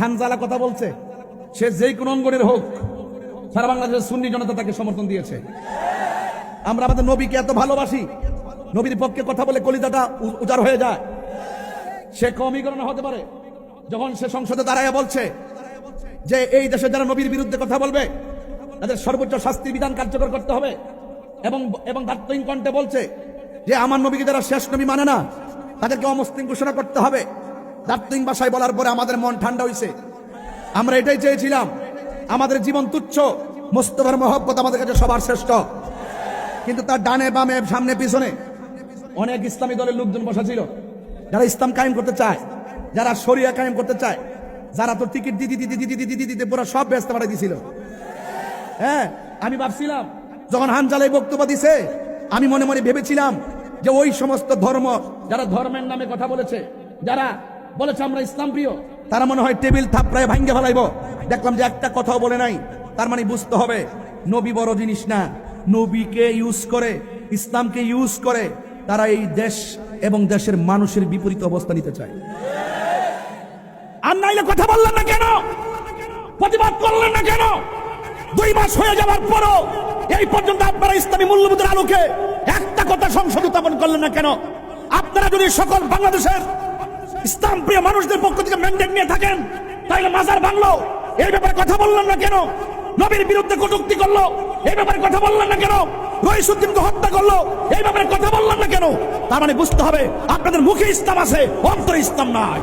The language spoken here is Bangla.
হানজালা কথা বলছে, সে যেই কোন অঙ্গনের হোক, সারা বাংলাদেশের সুন্নি জনতা তাকে সমর্থন দিয়েছে। আমরা আমাদের নবীকে এত ভালোবাসি, নবীর পক্ষে কথা বলে কলিজাটা উজাড় হয়ে যায়। সে কওমীকরণ হতে পারে যখন সে সংসদে দাঁড়ায় বলছে যে এই দেশে যারা নবীর বিরুদ্ধে কথা বলবে তাদের সর্বোচ্চ শাস্তির বিধান কার্যকর করতে হবে, এবং দার্থহীন কণ্ঠে বলছে যে আমার নবীকে যারা শেষ নবী মানে না তাদেরকে অমুসলিম ঘোষণা করতে হবে। দার্থহীন ভাষায় বলার পরে আমাদের মন ঠান্ডা হয়েছে। আমরা এটাই চেয়েছিলাম, আমাদের জীবন তুচ্ছ, মোস্তফার মহব্বত আমাদের কাছে সবার শ্রেষ্ঠ। কিন্তু তার ডানে বামে সামনে পিছনে অনেক ইসলামী দলের লোকজন বসা ছিল, যারা ইসলাম কায়েম করতে চায়, যারা শরিয়া কায়েম করতে চায়, যারা তো টিকিট দিতে পুরো সব ব্যস্ত পাঠিয়ে দিছিল। হ্যাঁ, আমি ভাবছিলাম যখন হানজালাই বক্তব্য দিছে, আমি মনে মনে ভেবেছিলাম যে ওই সমস্ত ধর্ম যারা ধর্মের নামে কথা বলেছে, যারা বলেছে আমরা ইসলাম প্রিয়, তারা মনে হয় টেবিল থাপড়ায় ভাঙ্গে ফেলাইব। দেখলাম যে একটা কথাও বলে নাই। তার মানে বুঝতে হবে নবী বড় জিনিস না, নবীকে ইউজ করে, ইসলামকে ইউজ করে তারা এই দেশ এবং দেশের মানুষের বিপরীত অবস্থা নিতে চায়। আর নাইলে কথা বললেন না কেন? প্রতিবাদ করলেন না কেন? 2 মাস হয়ে যাওয়ার পরও এই পর্যন্ত আপনারা ইসলামী মূল্যবোধের আলোকে একটা কথা সংসদ উত্থাপন করলেন না কেন? আপনারা যদি সকল বাংলাদেশের ইসলাম প্রিয় মানুষদের পক্ষ থেকে ম্যান্ডেট নিয়ে থাকেন, তাহলে মাজার ভাঙলো, এই ব্যাপারে কথা বললেন না কেন? নবীর বিরুদ্ধে কটূক্তি করলো, এই ব্যাপারে কথা বললেন না কেন? রইসুদ্দিনকে হত্যা করলো, এই ব্যাপারে কথা বললেন না কেন? তার মানে বুঝতে হবে আপনাদের মুখে ইসলাম আছে, অন্তরে ইসলাম নাই।